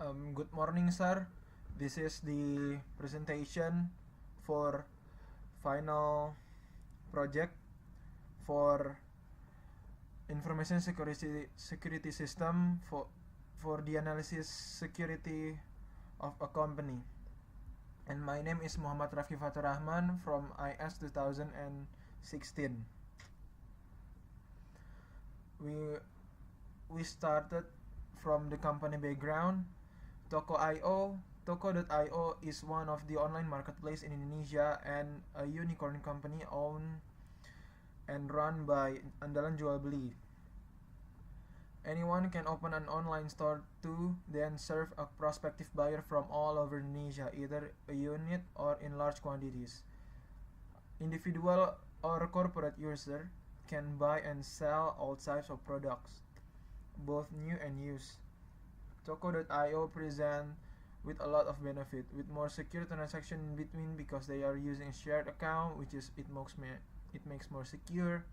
Good morning, sir. This is the presentation for final project for information security system for the analysis security of a company. And my name is Muhammad Rafki Fatur Rahman from IS 2016. We started from the company background. Toko.io is one of the online marketplace in Indonesia and a unicorn company owned and run by Andalan Jual Beli. Anyone can open an online store to then serve a prospective buyer from all over Indonesia, either a unit or in large quantities. Individual or corporate user can buy and sell all types of products, both new and used. Toko.io present with a lot of benefit, with more secure transaction in between because they are using a shared account, which is it makes more secure,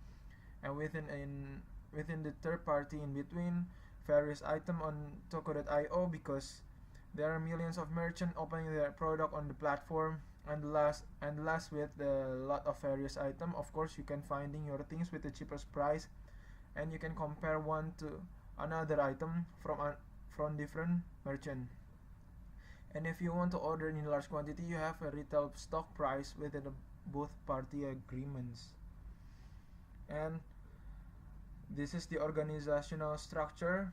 and within the third party in between various item on Toko.io because there are millions of merchants opening their product on the platform, and last with the lot of various item. Of course, you can finding your things with the cheapest price, and you can compare one to another item from different merchant. And if you want to order in large quantity, you have a retail stock price within the both party agreements. And this is the organizational structure.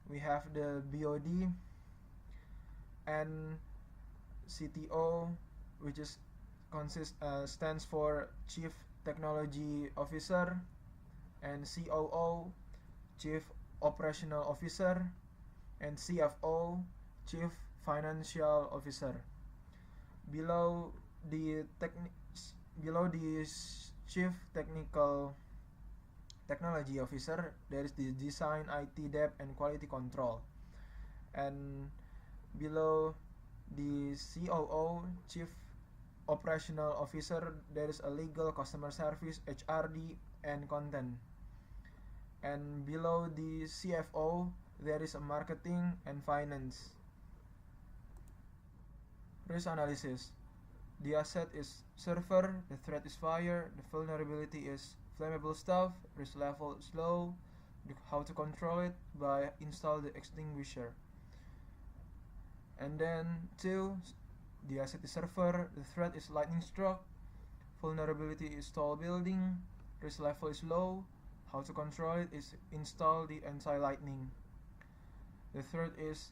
We have the BOD and CTO, which stands for Chief Technology Officer, and COO, Chief Operational Officer, and CFO, Chief Financial Officer. Below the Chief Technology Officer, there is the Design, IT, Dev, and Quality Control. And below the COO, Chief Operational Officer, there is a Legal, Customer Service, HRD, and Content. And below the CFO, there is a Marketing and Finance. Risk analysis. The asset is server, the threat is fire, the vulnerability is flammable stuff, risk level is low, how to control it by install the extinguisher. And then 2, the asset is server, the threat is lightning struck, vulnerability is tall building, risk level is low, how to control it is install the anti-lightning. The threat is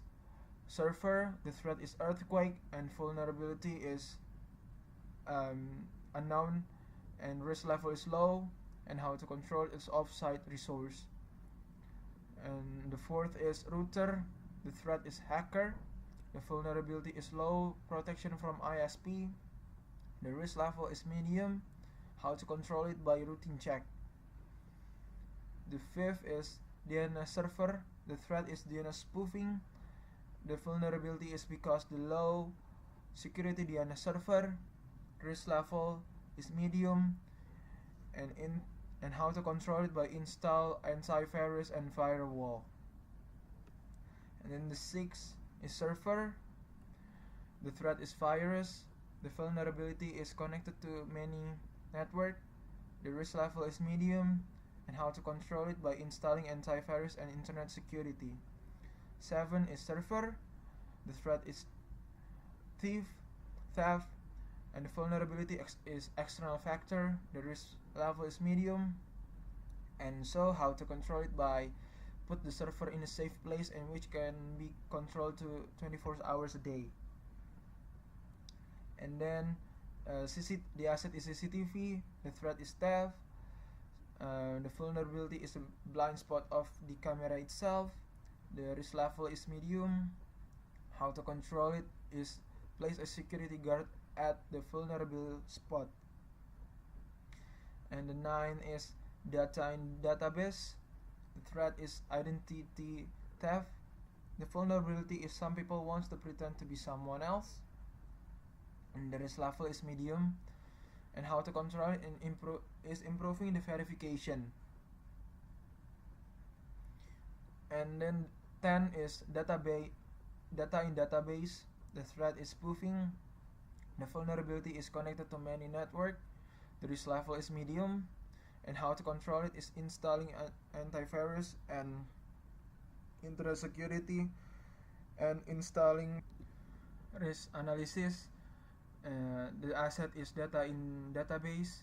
server, the threat is earthquake, and vulnerability is unknown, and risk level is low, and how to control its off-site resource. And the 4th is router, the threat is hacker, the vulnerability is low, protection from ISP, the risk level is medium, how to control it by routine check. The 5th is DNS server, the threat is DNS spoofing, the vulnerability is because the low security DNS server, risk level is medium, and how to control it by install antivirus and firewall. And then the 6th is server, the threat is virus, the vulnerability is connected to many network, the risk level is medium, and how to control it by installing antivirus and internet security. 7 is server, the threat is theft, and the vulnerability is external factor, the risk level is medium, and so how to control it by put the server in a safe place in which can be controlled to 24 hours a day. And then the asset is CCTV, the threat is theft, the vulnerability is a blind spot of the camera itself, the risk level is medium, how to control it is place a security guard at the vulnerable spot. And the 9 is data in database, the threat is identity theft, the vulnerability is some people wants to pretend to be someone else, and the risk level is medium, and how to control it and improving the verification. And then 10 is data in database. The threat is spoofing. The vulnerability is connected to many network. The risk level is medium. And how to control it is installing antivirus and internet security and installing risk analysis. The asset is data in database.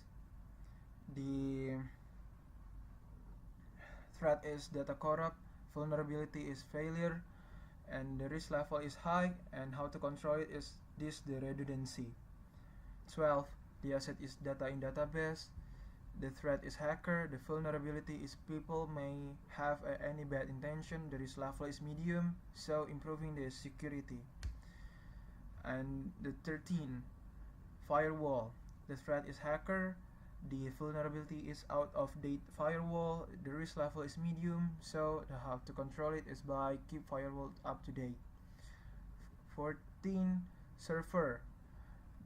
The threat is data corrupt. Vulnerability is failure, and the risk level is high. And how to control it is the redundancy. 12. The asset is data in database. The threat is hacker. The vulnerability is people may have any bad intention. The risk level is medium, so improving the security. And the 13. Firewall. The threat is hacker. The vulnerability is out of date firewall. The risk level is medium, so how to control it is by keep firewall up to date. 14. Server.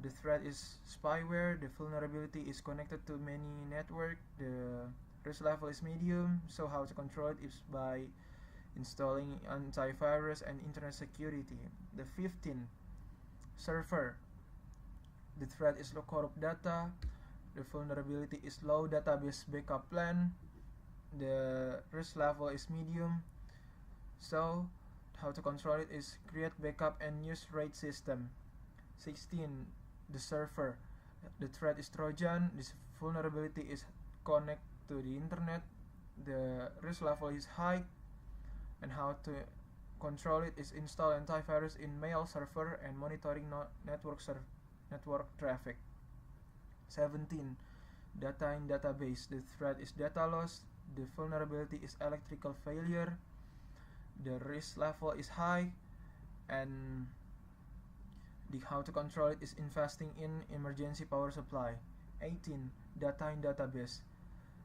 The threat is spyware. The vulnerability is connected to many network. The risk level is medium, so how to control it is by installing antivirus and internet security. The 15. Server. The threat is low corrupt data. The vulnerability is low database backup plan. The risk level is medium, so how to control it is create backup and use RAID system. 16. The server. The threat is Trojan. This vulnerability is connect to the internet. The risk level is high, and how to control it is install antivirus in mail server and monitoring network traffic. 17. Data in database. The threat is data loss. The vulnerability is electrical failure. The risk level is high, and how to control it is investing in emergency power supply. 18. Data in database.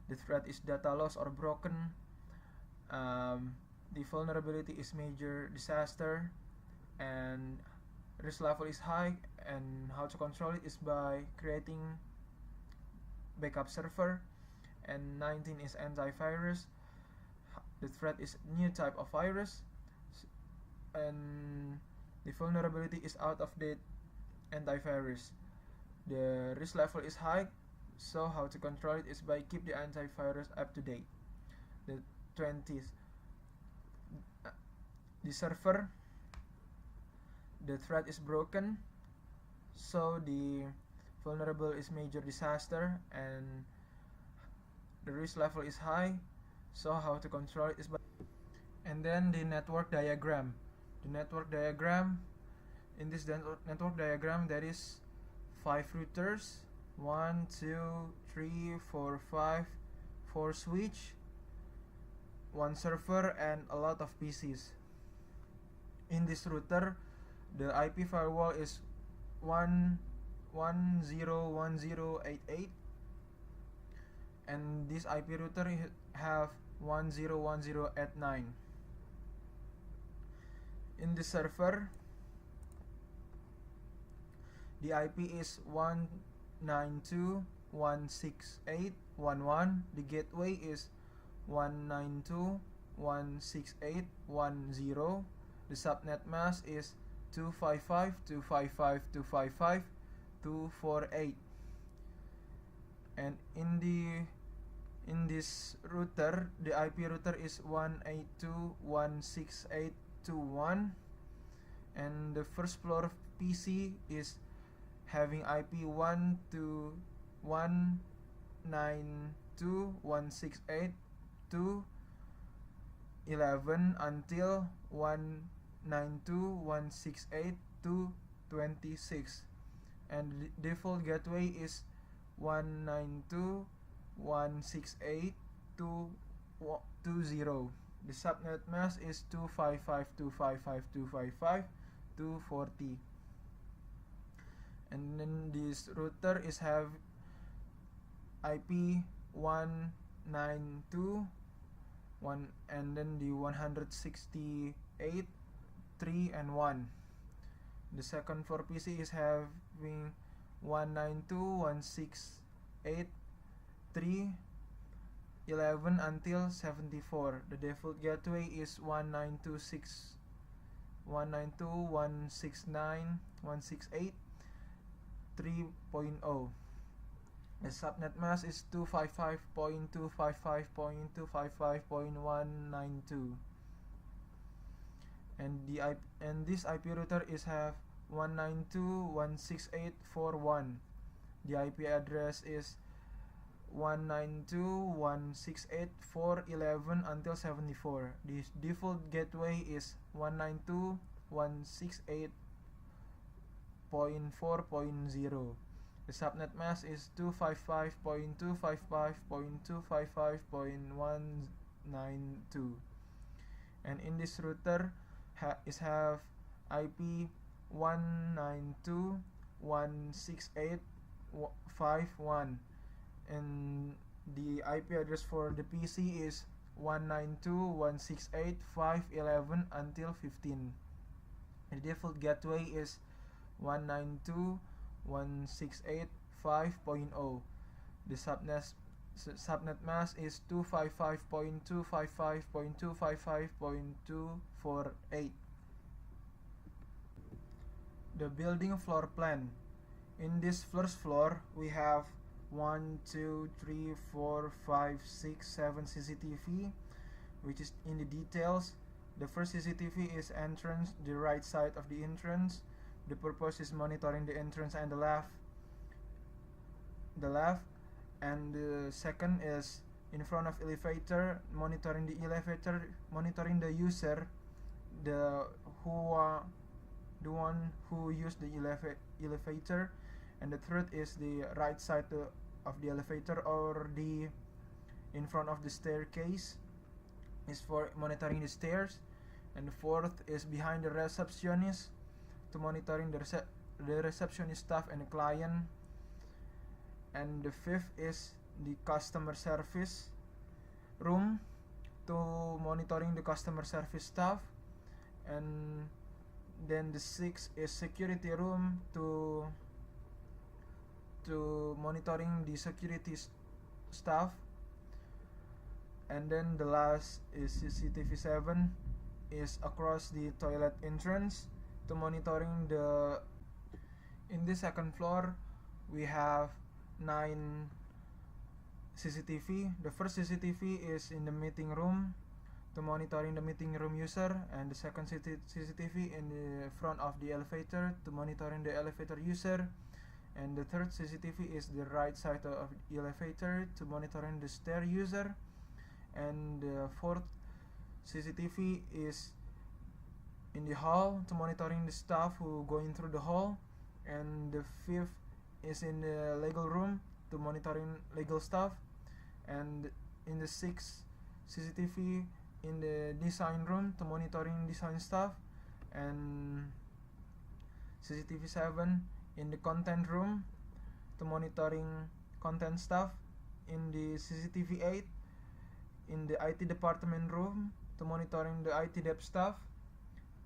The threat is data loss or broken. The vulnerability is major disaster, and risk level is high, and how to control it is by creating backup server. And 19 is antivirus. The threat is new type of virus, and the vulnerability is out of date antivirus. The risk level is high, so how to control it is by keep the antivirus up to date. The 20th, the server. The threat is broken, so the vulnerable is major disaster, and the risk level is high, so how to control it is by. And then the network diagram. The network diagram, in this network diagram there is 5 routers, 1 2 3 4 5, 4 switch, 1 server, and a lot of PCs. In this router, the IP firewall is 1101088, and this IP router have 101089. In the server, the IP is 192.168.11. The gateway is 192.168.10. The subnet mask is 255.255.255.248. And in this router, the IP router is 182.168.21, and the first floor PC is having IP 192.168.2.11 until 192.168.2.26, and the default gateway is 192.168.2.20. The subnet mask is 255.255.255.240. And then this router is have IP 192.1, and then the 168.3 and 1. The second floor PC is having 192.168.3.11 until 74. The default gateway is 192.6 192.169.168.3.0. The subnet mask is 255.255.255.192, and this IP router is have 192.168.4.1. The IP address is 192.168.4.11 until 74. The default gateway is 192.168.4.0. The subnet mask is 255.255.255.192, and in this router have IP 192.168.5.1, and the IP address for the PC is 192.168.5.11 until 15. The default gateway is 192.168.5.0. The subnet mask is 255.255.255.248. The building floor plan. In this first floor, we have 1, 2, 3, 4, 5, 6, 7 CCTV, which is in the details. The first CCTV is entrance, the right side of the entrance. The purpose is monitoring the entrance and the left, and the second is in front of elevator, monitoring the elevator, monitoring the user, the one who used the elevator, and the third is the right side of the elevator or the in front of the staircase is for monitoring the stairs, and the fourth is behind the receptionist to monitoring the receptionist staff and the client, and the fifth is the customer service room to monitoring the customer service staff, and then the sixth is security room to monitoring the security staff, and then the last is CCTV 7 is across the toilet entrance to monitoring the. In the second floor we have 9 CCTV. The first CCTV is in the meeting room to monitoring the meeting room user, and the second CCTV in the front of the elevator to monitoring the elevator user, and the third CCTV is the right side of the elevator to monitoring the stair user, and the fourth CCTV is in the hall to monitoring the staff who going through the hall, and the fifth is in the legal room to monitoring legal staff, and in the sixth CCTV in the design room to monitoring design staff, and CCTV 7 in the content room to monitoring content staff, in the CCTV 8 in the IT department room to monitoring the IT dev staff,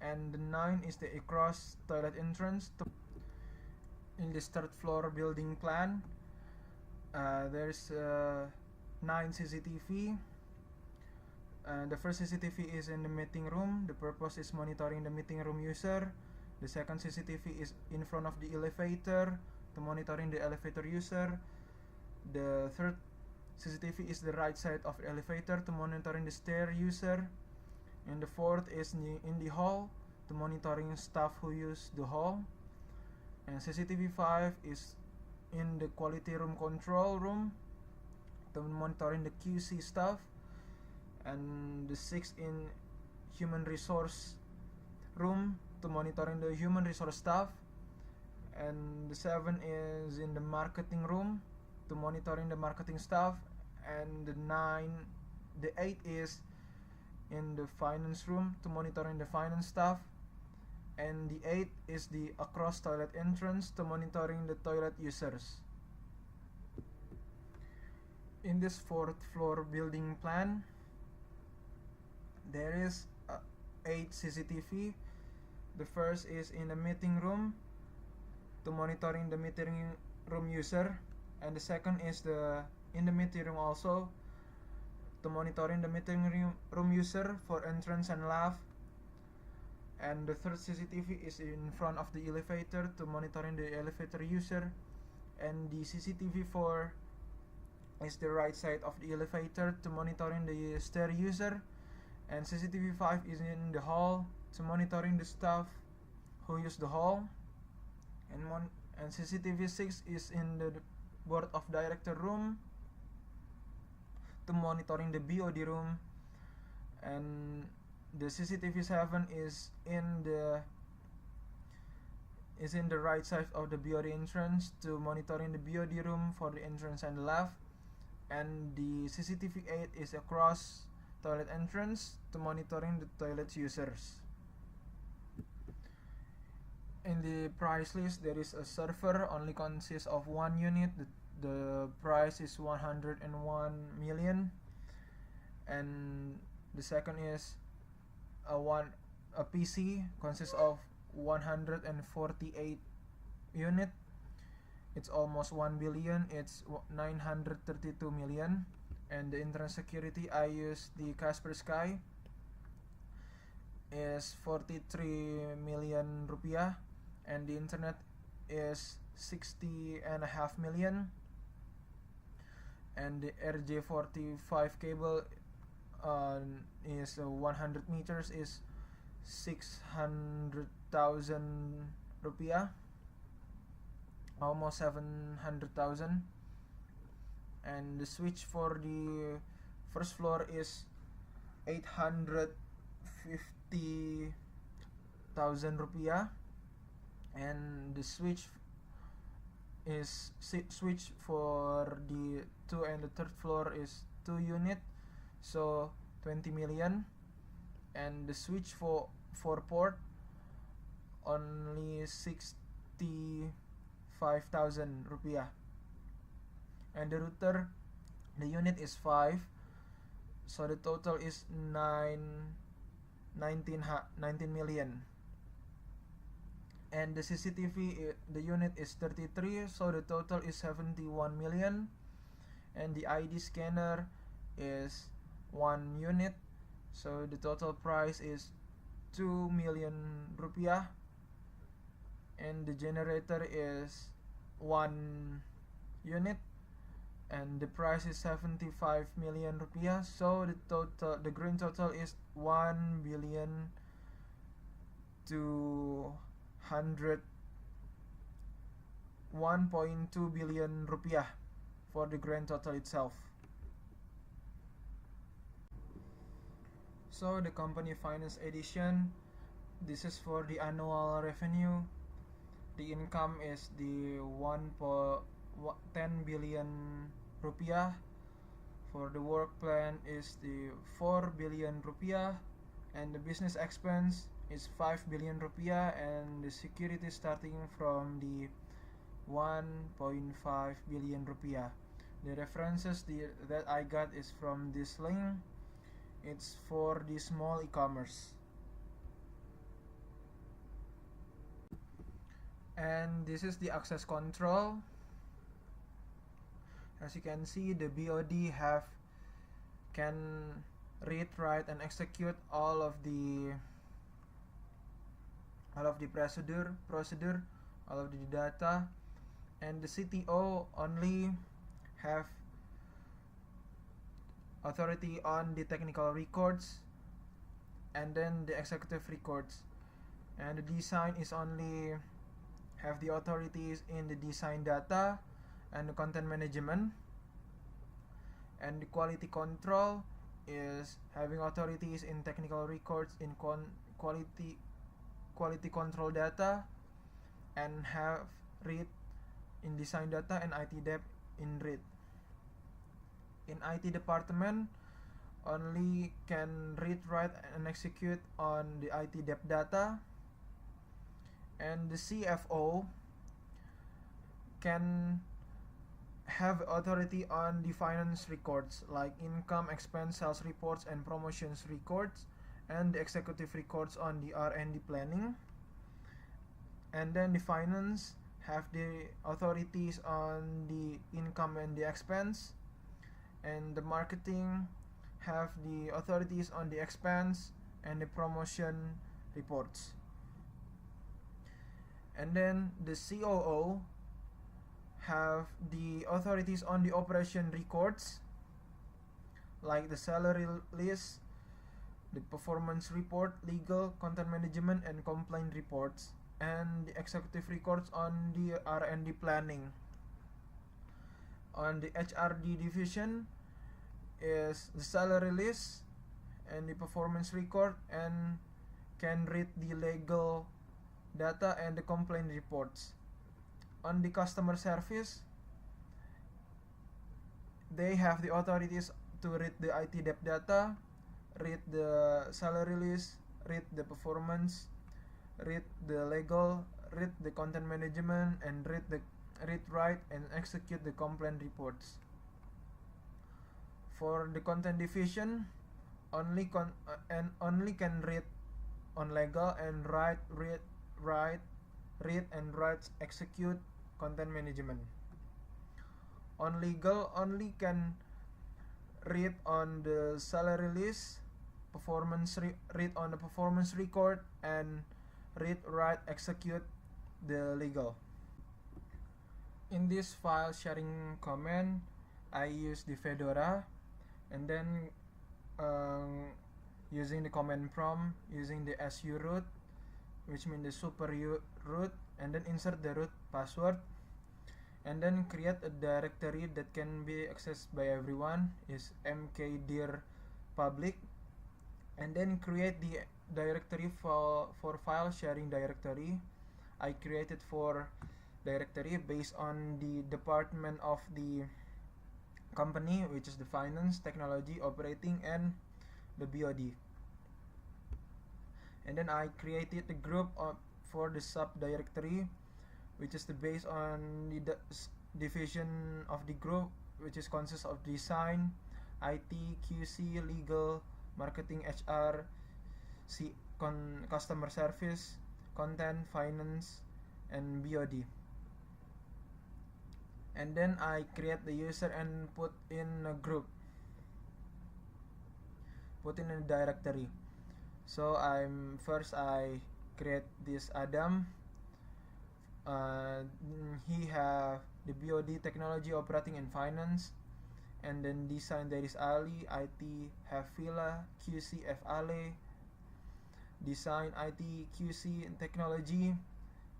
and the 9 is the across toilet entrance to. In this third floor building plan, there's 9 CCTV. The first CCTV is in the meeting room. The purpose is monitoring the meeting room user. The second CCTV is in front of the elevator to monitoring the elevator user. The third CCTV is the right side of the elevator to monitoring the stair user. And the fourth is in the hall to monitoring staff who use the hall. And CCTV 5 is in the quality room control room to monitoring the QC staff, and the 6th in human resource room to monitoring the human resource staff, and the 7 is in the marketing room to monitoring the marketing staff, and the 8 is in the finance room to monitoring the finance staff, and the 8 is the across toilet entrance to monitoring the toilet users. In this 4th floor building plan, there is 8 CCTV. The first is in the meeting room to monitoring the meeting room user, and the second is in the meeting room also to monitoring the meeting room user for entrance and left, And the third CCTV is in front of the elevator to monitoring the elevator user, and the CCTV 4 is the right side of the elevator to monitoring the stair user, and CCTV 5 is in the hall to monitoring the staff who use the hall, and CCTV 6 is in the board of director room to monitoring the BOD room, and the CCTV 7 is in the right side of the BOD entrance to monitoring the BOD room for the entrance and the left, and the CCTV 8 is across toilet entrance to monitoring the toilet users. In the price list, there is a server only consists of one unit. The price is 101 million, and the second is a PC consists of 148 unit. It's almost 1 billion. It's 932 million. And the internet security, I use the Kaspersky, is 43 million rupiah, and the internet is 60.5 million, and the RJ45 cable is 100 meters is 600,000 rupiah, almost 700,000, and the switch for the first floor is 850,000 rupiah, and the switch for the 2 and the third floor is 2 unit, so 20 million, and the switch for port only 65,000 rupiah, and the router, the unit is 5, so the total is 19 million, and the CCTV, the unit is 33, so the total is 71 million, and the ID scanner is 1 unit, so the total price is 2 million rupiah, and the generator is 1 unit, and the price is 75 million rupiah, so the grand total is 1.2 billion rupiah for the grand total itself. So the company finance edition, this is for the annual revenue. The income is the 10 billion rupiah. For the work plan is the 4 billion rupiah, and the business expense is 5 billion rupiah, and the security starting from the 1.5 billion rupiah. The references that I got is from this link. It's for the small e-commerce. And this is the access control. As you can see, the BOD can read, write, and execute all of the procedure, all of the data, and the CTO only have authority on the technical records and then the executive records, and the design is only have the authorities in the design data and the content management, and the quality control is having authorities in technical records, in quality control data, and have read in design data, and IT dev in read. In IT department only can read, write, and execute on the IT dev data, and the CFO can have authority on the finance records like income, expense, sales reports, and promotions records, and the executive records on the R&D planning. And then the finance have the authorities on the income and the expense, and the marketing have the authorities on the expense and the promotion reports. And then the COO have the authorities on the operation records, like the salary list, the performance report, legal, content management, and complaint reports, and the executive records on the R&D planning. On the HRD division is the salary list and the performance record, and can read the legal data and the complaint reports. On the customer service, they have the authorities to read the IT debt data, read the salary list, read the performance, read the legal, read the content management, and read, write, and execute the complaint reports. For the content division, only can read on legal and read, and write, execute content management. On legal, only can read on the salary list, read on the performance record, and read, write, execute the legal. In this file sharing command, I use the Fedora, and then using the command prompt, using the su root, which means the super root, and then insert the root password, and then create a directory that can be accessed by everyone, is mkdir public, and then create the directory for file sharing directory. I created 4 directory based on the department of the company, which is the finance, technology, operating, and the BOD. And then I created the group for the subdirectory, which is the based on the division of the group, which is consists of design, IT, QC, legal, marketing, HR, customer service, content, finance, and BOD. And then I create the user and put in a group, put in a directory. So I create this Adam. He have the BOD, technology, operating, and finance. And then design, there is Ali. IT have Villa. QC have Ale. Design, IT, QC, and technology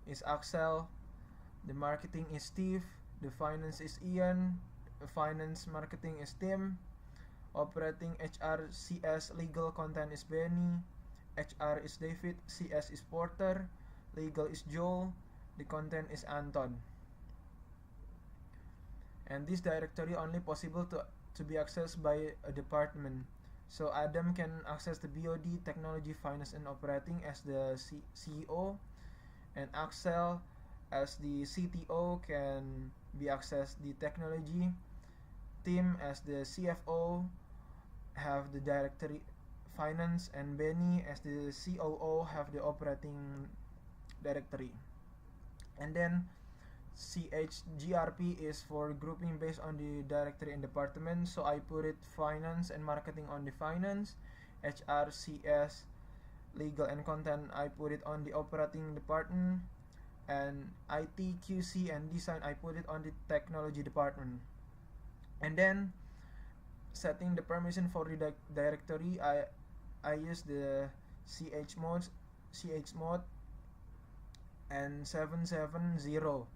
is Axel. The marketing is Steve. The finance is Ian. The finance marketing is Tim. Operating, HR, CS, legal, content is Benny. HR is David. CS is Porter. Legal is Joel. The content is Anton. And this directory only possible to be accessed by a department. So Adam can access the BOD, technology, finance, and operating as the CEO, and Axel as the CTO can be accessed the technology. Tim as the CFO have the directory finance, and Benny as the COO have the operating directory. And then CHGRP is for grouping based on the directory and department, so I put it finance and marketing on the finance, HR, CS, legal, and content I put it on the operating department, and IT, QC, and design I put it on the technology department. And then setting the permission for the directory, I use the chmod and 770,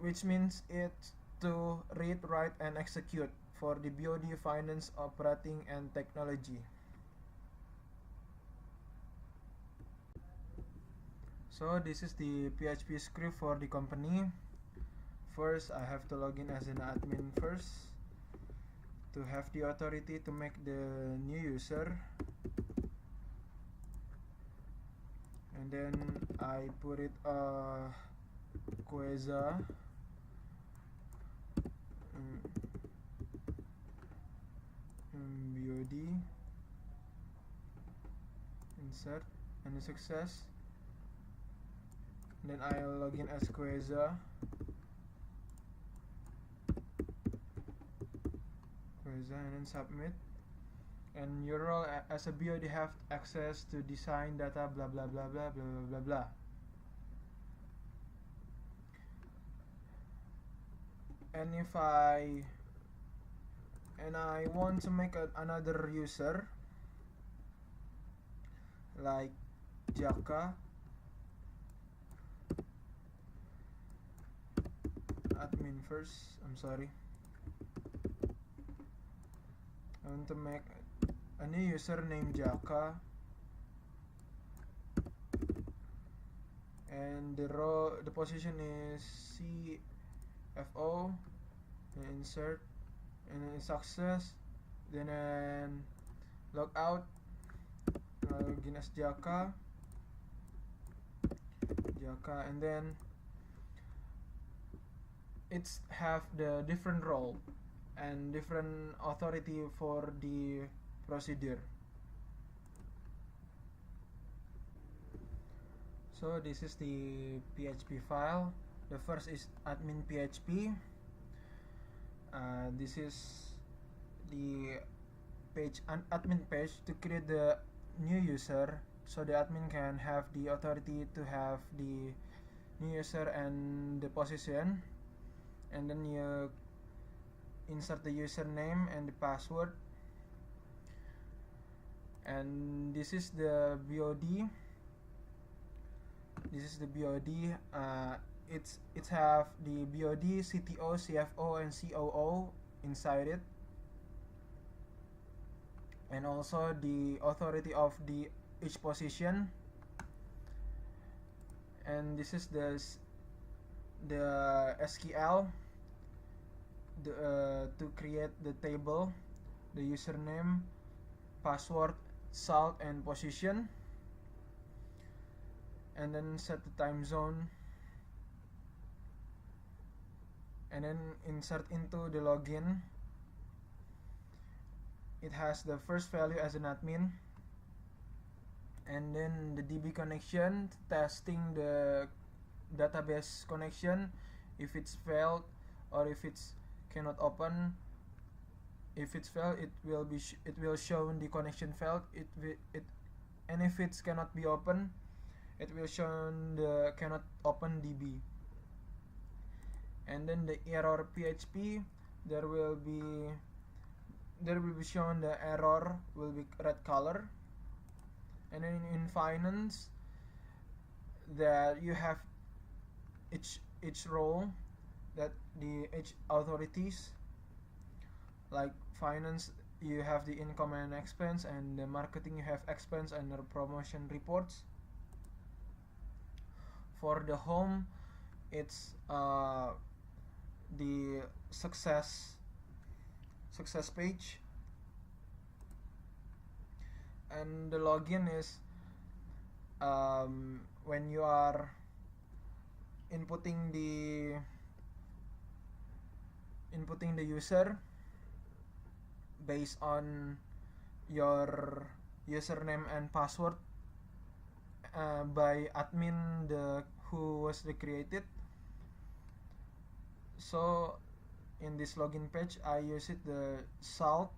which means it's to read, write, and execute for the BOD, finance, operating, and technology. So this is the PHP script for the company. First, I have to log in as an admin first to have the authority to make the new user. And then I put it Queza BOD, insert, and success. Then I'll log in as Queza, and then submit. and your role as a BOD have access to design data blah blah blah blah blah blah blah blah. And if I want to make another user like Jaka admin first, I'm sorry, I want to make a new user named Jaka, and the position is CFO, and insert, and then success, then log out, login as Jaka, and then it's have the different role and different authority for the procedure. So this is the PHP file. The first is admin PHP. This is the page, admin page, to create the new user, so the admin can have the authority to have the new user and the position, and then you insert the username and the password, and this is the BOD. It's have the BOD, CTO, CFO, and COO inside it, and also the authority of the each position. And this is the SQL to create the table, the username, password, salt, and position, and then set the time zone, and then insert into the login. It has the first value as an admin, and then the DB connection, testing the database connection, if it's failed or if it's cannot open. If it's failed, it will show the connection failed. And if it cannot be open, it will show the cannot open DB. And then the error PHP, there will be shown the error will be red color. And then in finance, that you have each role, that the each authorities, like finance you have the income and expense, and the marketing you have expense and the promotion reports. For the home, it's the success page, and the login is when you are inputting the user based on your username and password by admin who was created. So in this login page, I use it the salt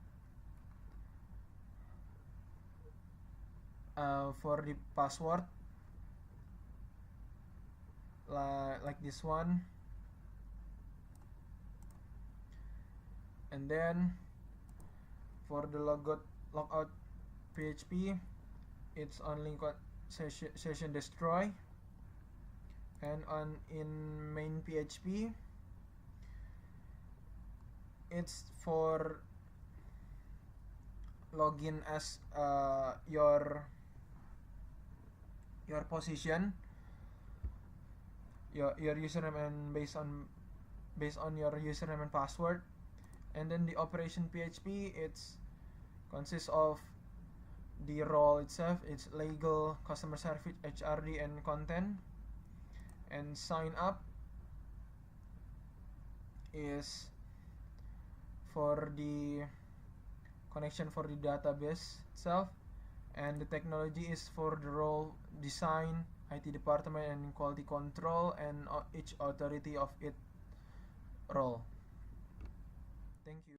for the password, like this one. And then for the logout PHP, it's only got session destroy, and in main PHP, it's for login as your position, your username, and based on your username and password. And then the operation PHP, it's consists of the role itself. It's legal, customer service, HRD, and content. And sign up is for the connection for the database itself, and the technology is for the role design, IT department, and quality control, and each authority of its role. Thank you.